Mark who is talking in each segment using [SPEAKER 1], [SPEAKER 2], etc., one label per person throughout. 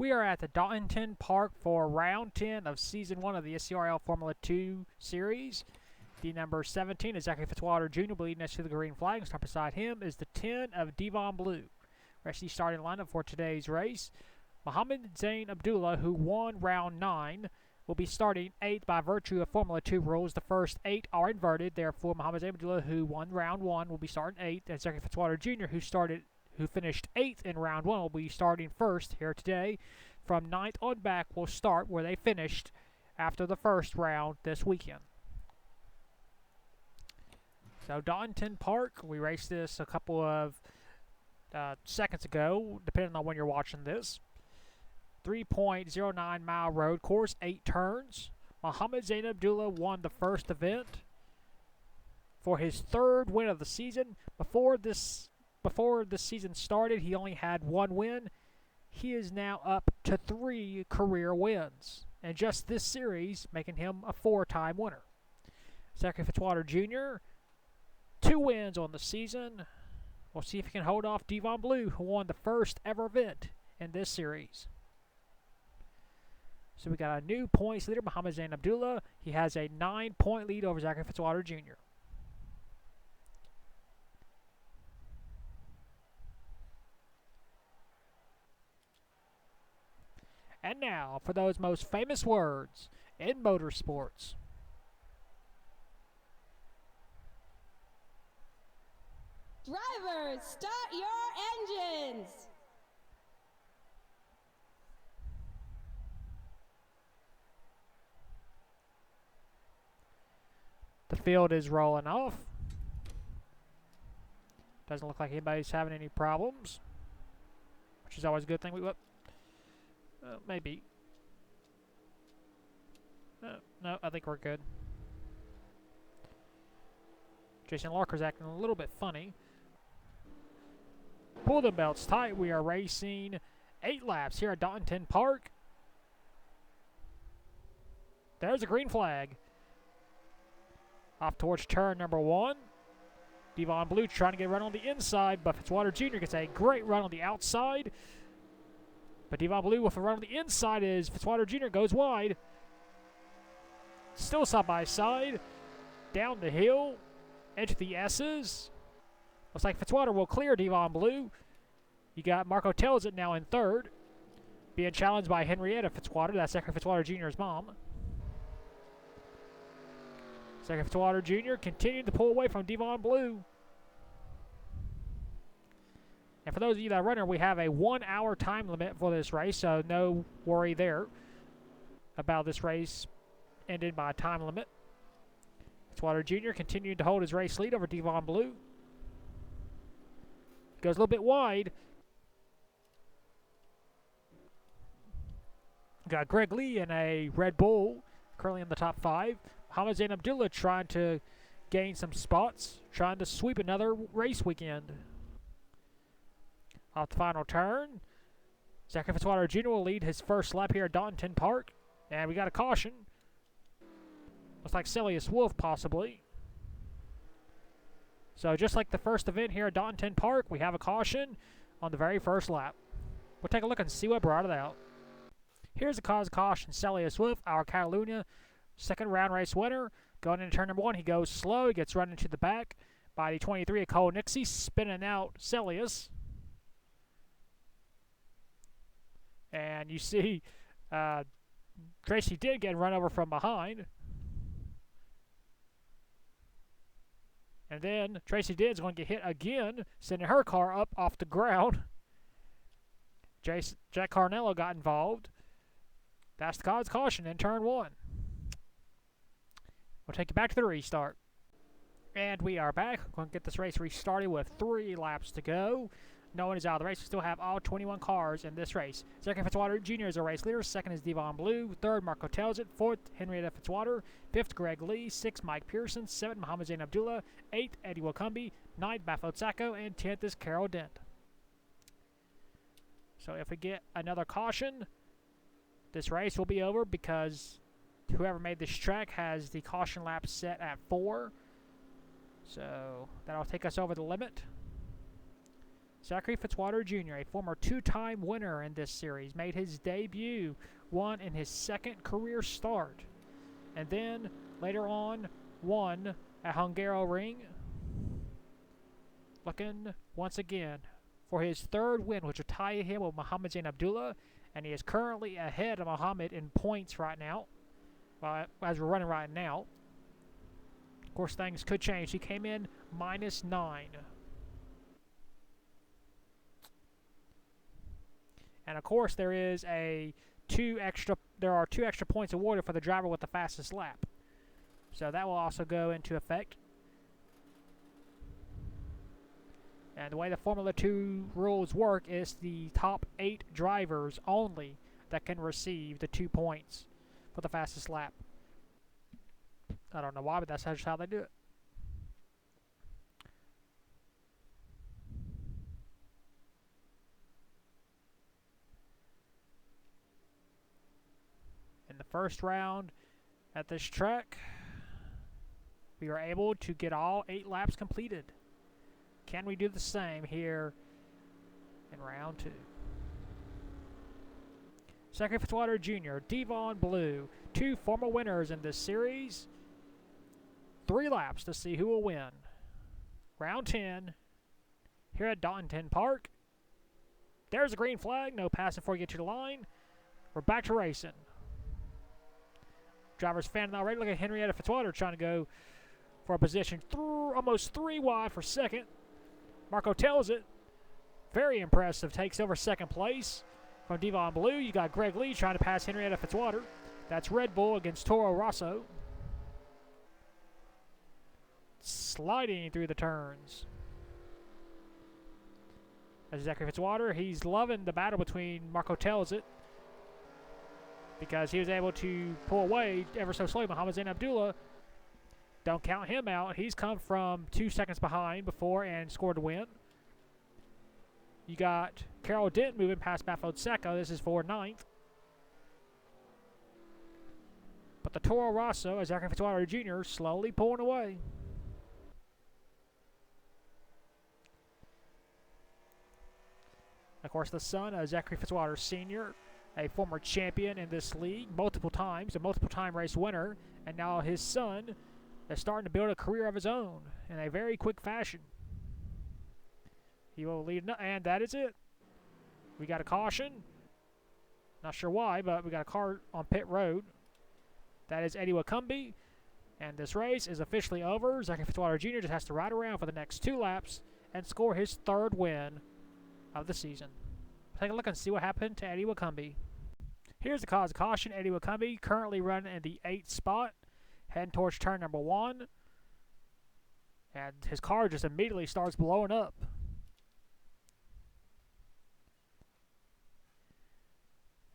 [SPEAKER 1] We are at the Donington Park for round 10 of season 1 of the SCRL Formula 2 series. The number 17 is Zachary Fitzwater Jr. leading us to the green flag. And start beside him is the 10 of Devon Blue. Rest of the starting lineup for today's race. Mohammed Zain Abdullah, who won round 9, will be starting 8th by virtue of Formula 2 rules. The first 8 are inverted. Therefore, Mohammed Zain Abdullah, who won round 1, will be starting 8th. And Zachary Fitzwater Jr., who finished 8th in round 1, will be starting 1st here today. From 9th on back, will start where they finished after the first round this weekend. So Donington Park, we raced this a couple of seconds ago, depending on when you're watching this. 3.09 mile road course, 8 turns. Mohammed Zain Abdullah won the first event for his 3rd win of the season. Before this season started, he only had 1 win. He is now up to 3 career wins, and just this series making him a 4-time winner. Zachary Fitzwater Jr., 2 wins on the season. We'll see if he can hold off Devon Blue, who won the first ever event in this series. So we got a new points leader, Mohammed Zain Abdullah. He has a 9-point lead over Zachary Fitzwater Jr. And now for those most famous words in motorsports.
[SPEAKER 2] Drivers, start your engines!
[SPEAKER 1] The field is rolling off. Doesn't look like anybody's having any problems, which is always a good thing. Maybe. No, I think we're good. Jason Larker's acting a little bit funny. Pull the belts tight. We are racing 8 laps here at Donington Park. There's a green flag. Off towards turn number 1. Devon Blue trying to get a run on the inside, but Fitzwater Jr. gets a great run on the outside. But Devon Blue with a run on the inside as Fitzwater Jr. goes wide. Still side by side. Down the hill. Into the S's. Looks like Fitzwater will clear Devon Blue. You got Marco Tells it now in 3rd. Being challenged by Henrietta Fitzwater. That's Zachary Fitzwater Jr.'s mom. Zachary Fitzwater Jr. continuing to pull away from Devon Blue. And for those of you that are running, we have a 1-hour time limit for this race, so no worry there about this race ended by a time limit. Fitzwater Jr. continuing to hold his race lead over Devon Blue. Goes a little bit wide. Got Greg Lee in a Red Bull, currently in the top 5. Mohammed Zain Abdullah trying to gain some spots, trying to sweep another race weekend. Off the final turn, Zachary Fitzwater Jr. will lead his first lap here at Donington Park. And we got a caution. Looks like Celius Wolf, possibly. So just like the first event here at Donington Park, we have a caution on the very first lap. We'll take a look and see what brought it out. Here's the cause of caution. Celius Wolf, our Catalunya 2nd round race winner. Going into turn number 1, he goes slow. He gets run into the back by the 23 of Cole Nixie, spinning out Celius. And you see Tracy did get run over from behind. And then Tracy Didd's going to get hit again, sending her car up off the ground. Jack Carnello got involved. That's the cause of caution in turn 1. We'll take you back to the restart. And we are back. We're going to get this race restarted with 3 laps to go. No one is out of the race. We still have all 21 cars in this race. Zachary Fitzwater Jr. is a race leader. 2nd is Devon Blue. 3rd, Marco Tells it. 4th, Henrietta Fitzwater. 5th, Greg Lee. 6th, Mike Pearson. 7th, Mohammed Zain Abdullah. 8th, Eddie Wakumbi. 9th, Baffo Sacco. And 10th is Carol Dent. So if we get another caution, this race will be over because whoever made this track has the caution lap set at 4. So that'll take us over the limit. Zachary Fitzwater Jr., a former two-time winner in this series, made his debut, won in his second career start, and then later on won at Hungaroring, looking once again for his third win, which will tie him with Muhammad Zain Abdullah, and he is currently ahead of Muhammad in points right now, as we're running right now. Of course, things could change. He came in -9. And of course, there are two extra points awarded for the driver with the fastest lap. So that will also go into effect. And the way the Formula 2 rules work is the top 8 drivers only that can receive the 2 points for the fastest lap. I don't know why, but that's just how they do it. In the first round at this track, we were able to get all 8 laps completed. Can we do the same here in round 2? Zachary Fitzwater Jr., Devon Blue, 2 former winners in this series. 3 laps to see who will win. Round 10 here at Donington Park. There's a green flag. No passing before you get to the line. We're back to racing. Drivers fanning already. Look at Henrietta Fitzwater trying to go for a position almost 3 wide for second. Marco tells it. Very impressive. Takes over second place. From Devon Blue, you got Greg Lee trying to pass Henrietta Fitzwater. That's Red Bull against Toro Rosso. Sliding through the turns. As Zachary Fitzwater, he's loving the battle between Marco tells it, because he was able to pull away ever so slowly. Muhammad Zain Abdullah, don't count him out. He's come from 2 seconds behind before and scored the win. You got Carol Dent moving past Baffled Secco. This is for 9th. But the Toro Rosso, as Zachary Fitzwater Jr., slowly pulling away. Of course, the son of Zachary Fitzwater Sr., a former champion in this league multiple times, a multiple-time race winner, and now his son is starting to build a career of his own in a very quick fashion. He will lead, and that is it. We got a caution. Not sure why, but we got a car on pit road. That is Eddie Wakumbi, and this race is officially over. Zachary Fitzwater Jr. just has to ride around for the next 2 laps and score his 3rd win of the season. Take a look and see what happened to Eddie Wakumbi. Here's the cause of caution. Eddie Wakumbi currently running in the 8th spot, heading towards turn number 1, and his car just immediately starts blowing up.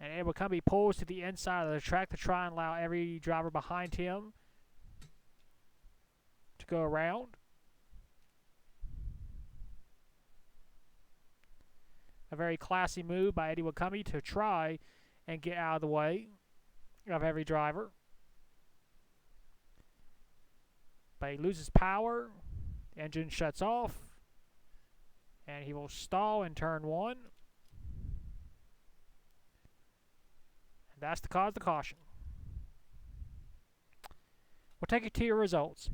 [SPEAKER 1] And Eddie Wakumbi pulls to the inside of the track to try and allow every driver behind him to go around. A very classy move by Eddie Wakumbi to try and get out of the way of every driver. But he loses power, the engine shuts off, and he will stall in turn 1. And that's the cause of the caution. We'll take you to your results.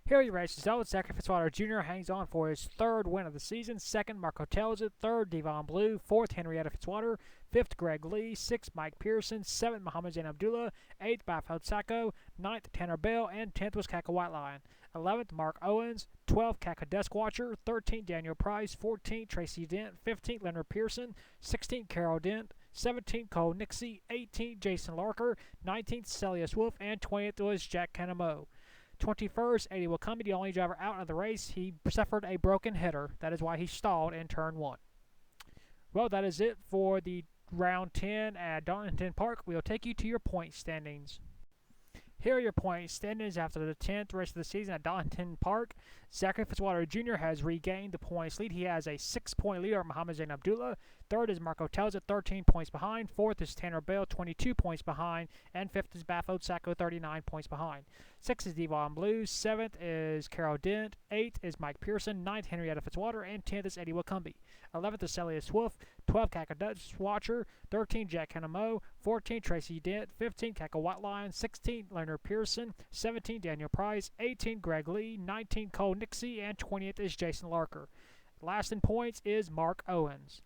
[SPEAKER 1] Here are your race results. Zachary Fitzwater Jr. hangs on for his 3rd win of the season. 2nd, Marco tells it. 3rd, Devon Blue. 4th, Henrietta Fitzwater. 5th, Greg Lee. 6th, Mike Pearson. 7th, Muhammad Zain Abdullah. 8th, Baffled Sacco. 9th, Tanner Bell. And 10th was Kaka Whiteline. 11th, Mark Owens. 12th, Kaka Deskwatcher. 13th, Daniel Price. 14th, Tracy Dent. 15th, Leonard Pearson. 16th, Carol Dent. 17th, Cole Nixie. 18th, Jason Larker. 19th, Celius Wolf. And 20th was Jack Canamo. 21st, Eddie Wakumbi, the only driver out of the race. He suffered a broken header. That is why he stalled in turn 1. Well, that is it for the round 10 at Donington Park. We'll take you to your point standings. Here are your point standings after the 10th race of the season at Donington Park. Zachary Fitzwater Jr. has regained the points lead. He has a 6-point lead over Muhammad Zain Abdullah. Third is Marco Tells at 13 points behind. Fourth is Tanner Bell, 22 points behind. And fifth is Bafo Sacco, 39 points behind. Sixth is Devon Blues. Seventh is Carol Dent. Eighth is Mike Pearson. Ninth, Henrietta Fitzwater. And 10th is Eddie Wakumbi. 11th is Celia Swift. 12th, Kaka Dutch Watcher. 13, Jack Hannamo. 14, Tracy Dent. 15, Kaka White Lion. 16, Leonard Pearson. 17, Daniel Price. 18, Greg Lee. 19, Cole Nixie. And 20th is Jason Larker. Last in points is Mark Owens.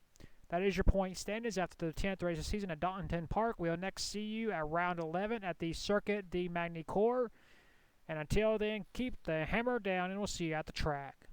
[SPEAKER 1] That is your point standings after the 10th race of the season at Donington Park. We'll next see you at round 11 at the Circuit de Magny Cours. And until then, keep the hammer down, and we'll see you at the track.